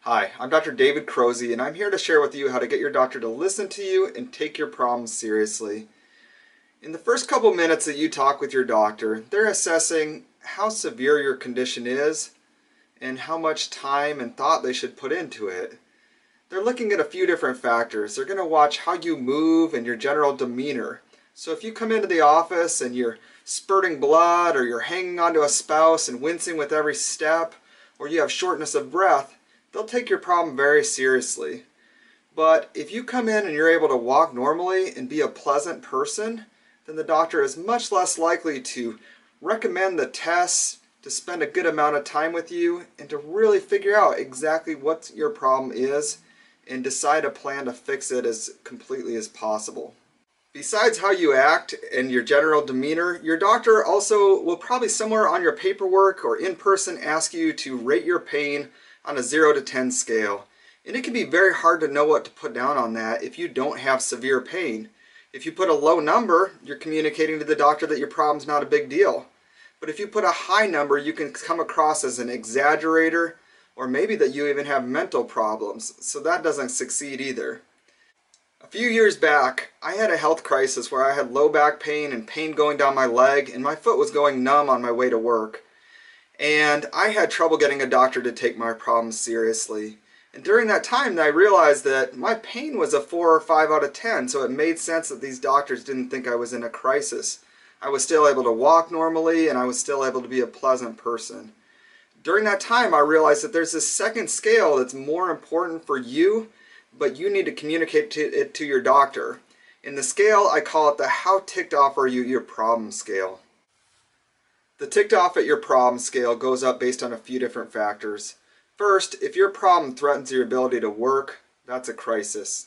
Hi, I'm Dr. David Crozy, and I'm here to share with you how to get your doctor to listen to you and take your problems seriously. In the first couple minutes that you talk with your doctor, they're assessing how severe your condition is and how much time and thought they should put into it. They're looking at a few different factors. They're going to watch how you move and your general demeanor. So if you come into the office and you're spurting blood, or you're hanging onto a spouse and wincing with every step, or you have shortness of breath, they'll take your problem very seriously. But if you come in and you're able to walk normally and be a pleasant person, then the doctor is much less likely to recommend the tests, to spend a good amount of time with you, and to really figure out exactly what your problem is and decide a plan to fix it as completely as possible. Besides how you act and your general demeanor, your doctor also will probably somewhere on your paperwork or in person ask you to rate your pain on a 0 to 10 scale. And it can be very hard to know what to put down on that if you don't have severe pain. If you put a low number, you're communicating to the doctor that your problem's not a big deal. But if you put a high number, you can come across as an exaggerator, or maybe that you even have mental problems. So that doesn't succeed either. A few years back, I had a health crisis where I had low back pain and pain going down my leg, and my foot was going numb on my way to work. And I had trouble getting a doctor to take my problems seriously. And during that time, I realized that my pain was a 4 or 5 out of 10, so it made sense that these doctors didn't think I was in a crisis. I was still able to walk normally, and I was still able to be a pleasant person. During that time, I realized that there's this second scale that's more important for you, but you need to communicate it to your doctor. In the scale, I call it the how ticked off are you your problem scale. The ticked off at your problem scale goes up based on a few different factors. First, if your problem threatens your ability to work, that's a crisis.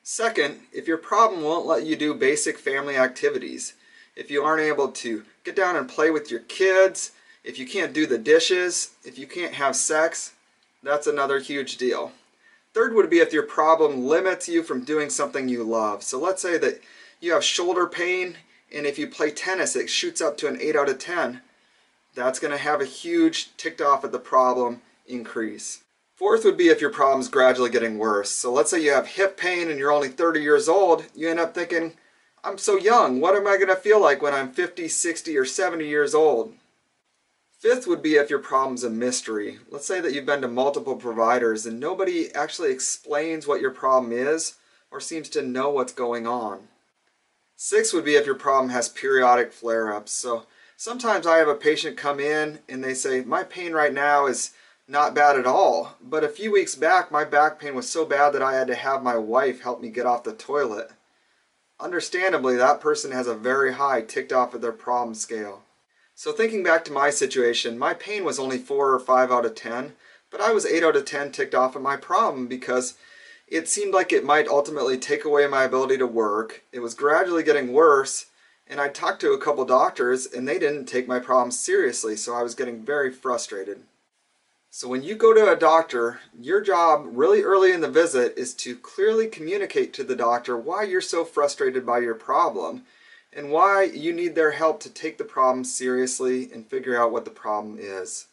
Second, if your problem won't let you do basic family activities, if you aren't able to get down and play with your kids, if you can't do the dishes, if you can't have sex, that's another huge deal. Third would be if your problem limits you from doing something you love. So let's say that you have shoulder pain, and if you play tennis, it shoots up to an 8 out of 10. That's going to have a huge ticked off at the problem increase. Fourth would be if your problem's gradually getting worse. So let's say you have hip pain and you're only 30 years old. You end up thinking, I'm so young. What am I going to feel like when I'm 50, 60, or 70 years old? Fifth would be if your problem's a mystery. Let's say that you've been to multiple providers and nobody actually explains what your problem is or seems to know what's going on. Sixth would be if your problem has periodic flare-ups. So sometimes I have a patient come in and they say, my pain right now is not bad at all, but a few weeks back my back pain was so bad that I had to have my wife help me get off the toilet. Understandably, that person has a very high ticked off at their problem scale. So thinking back to my situation, my pain was only 4 or 5 out of 10, but I was 8 out of 10 ticked off at my problem because it seemed like it might ultimately take away my ability to work. It was gradually getting worse, and I talked to a couple doctors and they didn't take my problem seriously, so I was getting very frustrated. So when you go to a doctor, your job really early in the visit is to clearly communicate to the doctor why you're so frustrated by your problem and why you need their help to take the problem seriously and figure out what the problem is.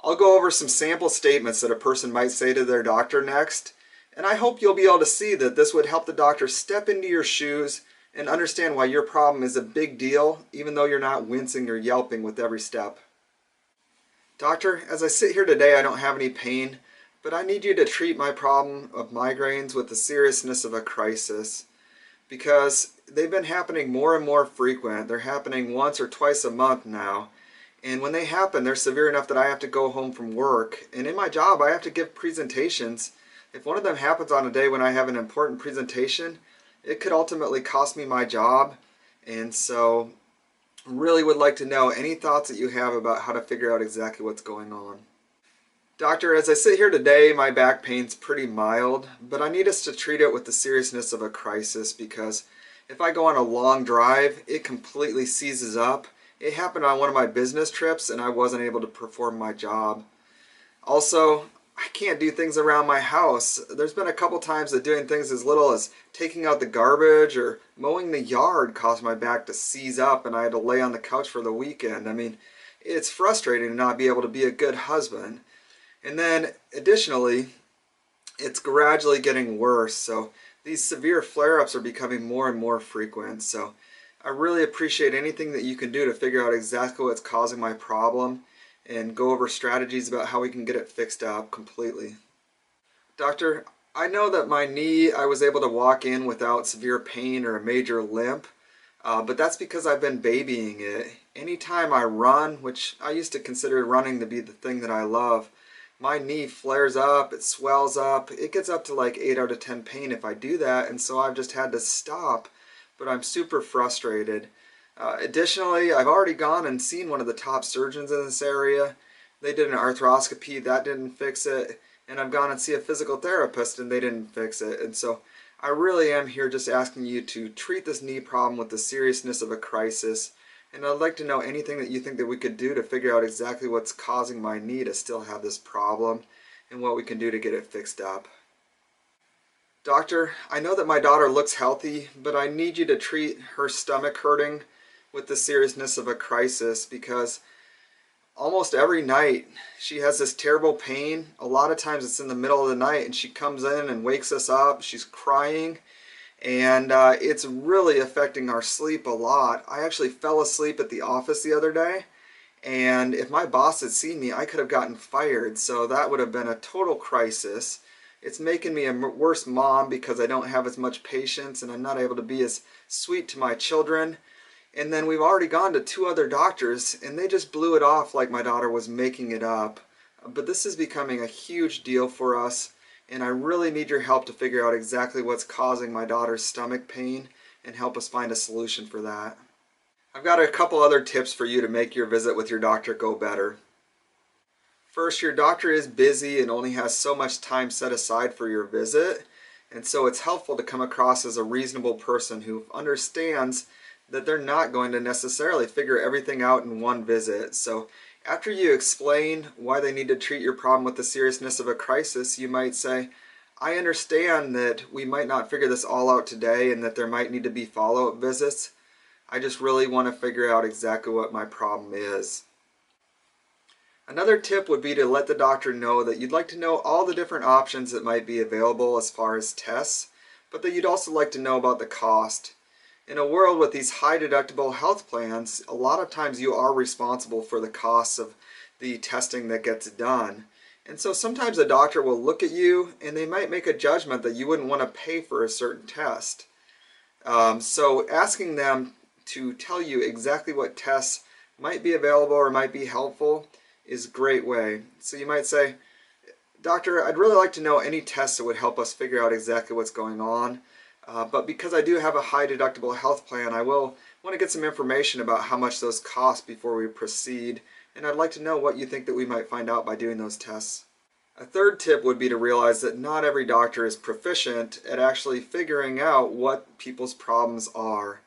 I'll go over some sample statements that a person might say to their doctor next, and I hope you'll be able to see that this would help the doctor step into your shoes and understand why your problem is a big deal, even though you're not wincing or yelping with every step. Doctor, as I sit here today, I don't have any pain, but I need you to treat my problem of migraines with the seriousness of a crisis, because they've been happening more and more frequent. They're happening once or twice a month now, and when they happen, they're severe enough that I have to go home from work, and in my job I have to give presentations. If one of them happens on a day when I have an important presentation, it could ultimately cost me my job, and so really would like to know any thoughts that you have about how to figure out exactly what's going on. Doctor, as I sit here today, my back pain's pretty mild, but I need us to treat it with the seriousness of a crisis, because if I go on a long drive, it completely seizes up. It happened on one of my business trips and I wasn't able to perform my job. Also, I can't do things around my house. There's been a couple times that doing things as little as taking out the garbage or mowing the yard caused my back to seize up and I had to lay on the couch for the weekend. I mean, it's frustrating to not be able to be a good husband. And then additionally, it's gradually getting worse. So these severe flare-ups are becoming more and more frequent. So I really appreciate anything that you can do to figure out exactly what's causing my problem and go over strategies about how we can get it fixed up completely. Doctor, I know that my knee, I was able to walk in without severe pain or a major limp, but that's because I've been babying it. Anytime I run, which I used to consider running to be the thing that I love, my knee flares up, it swells up, it gets up to like 8 out of 10 pain if I do that, and so I've just had to stop, but I'm super frustrated. Additionally, I've already gone and seen one of the top surgeons in this area. They did an arthroscopy, that didn't fix it, and I've gone and see a physical therapist and they didn't fix it. And so I really am here just asking you to treat this knee problem with the seriousness of a crisis. And I'd like to know anything that you think that we could do to figure out exactly what's causing my knee to still have this problem and what we can do to get it fixed up. Doctor, I know that my daughter looks healthy, but I need you to treat her stomach hurting with the seriousness of a crisis, because almost every night she has this terrible pain. A lot of times it's in the middle of the night and she comes in and wakes us up. She's crying, and it's really affecting our sleep a lot. I actually fell asleep at the office the other day, and if my boss had seen me, I could have gotten fired, so that would have been a total crisis. It's making me a worse mom because I don't have as much patience and I'm not able to be as sweet to my children. And then we've already gone to 2 other doctors and they just blew it off like my daughter was making it up. But this is becoming a huge deal for us, and I really need your help to figure out exactly what's causing my daughter's stomach pain and help us find a solution for that. I've got a couple other tips for you to make your visit with your doctor go better. First, your doctor is busy and only has so much time set aside for your visit, and so it's helpful to come across as a reasonable person who understands that they're not going to necessarily figure everything out in one visit. So after you explain why they need to treat your problem with the seriousness of a crisis, you might say, I understand that we might not figure this all out today and that there might need to be follow-up visits. I just really want to figure out exactly what my problem is. Another tip would be to let the doctor know that you'd like to know all the different options that might be available as far as tests, but that you'd also like to know about the cost. In a world with these high deductible health plans, a lot of times you are responsible for the costs of the testing that gets done. And so sometimes a doctor will look at you and they might make a judgment that you wouldn't want to pay for a certain test. So asking them to tell you exactly what tests might be available or might be helpful is a great way. So you might say, Doctor, I'd really like to know any tests that would help us figure out exactly what's going on. But because I do have a high deductible health plan, I will want to get some information about how much those cost before we proceed. And I'd like to know what you think that we might find out by doing those tests. A third tip would be to realize that not every doctor is proficient at actually figuring out what people's problems are.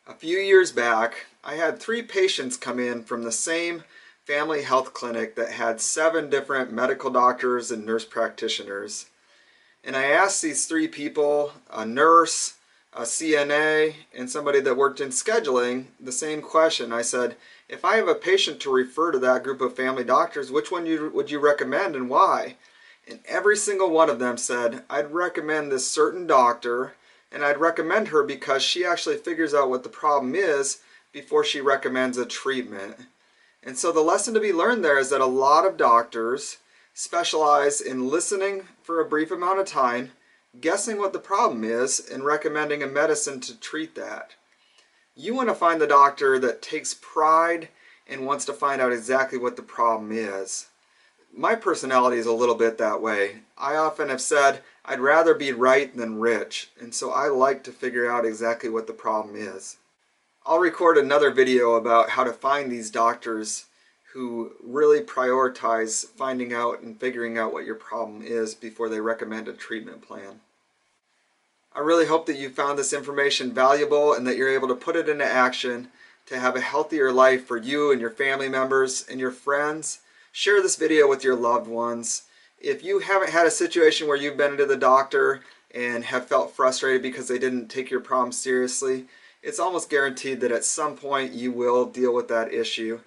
A few years back, I had 3 patients come in from the same family health clinic that had 7 different medical doctors and nurse practitioners. And I asked these 3 people, a nurse, a CNA, and somebody that worked in scheduling, the same question. I said, if I have a patient to refer to that group of family doctors, which one would you recommend and why? And every single one of them said, I'd recommend this certain doctor, and I'd recommend her because she actually figures out what the problem is before she recommends a treatment. And so the lesson to be learned there is that a lot of doctors specialize in listening for a brief amount of time, guessing what the problem is, and recommending a medicine to treat that. You want to find the doctor that takes pride and wants to find out exactly what the problem is. My personality is a little bit that way. I often have said I'd rather be right than rich, and so I like to figure out exactly what the problem is. I'll record another video about how to find these doctors who really prioritize finding out and figuring out what your problem is before they recommend a treatment plan. I really hope that you found this information valuable and that you're able to put it into action to have a healthier life for you and your family members and your friends. Share this video with your loved ones. If you haven't had a situation where you've been to the doctor and have felt frustrated because they didn't take your problem seriously, it's almost guaranteed that at some point you will deal with that issue.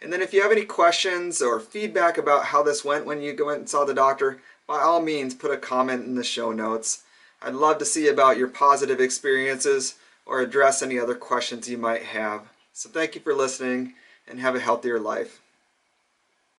And then if you have any questions or feedback about how this went when you went and saw the doctor, by all means put a comment in the show notes. I'd love to see about your positive experiences or address any other questions you might have. So thank you for listening and have a healthier life.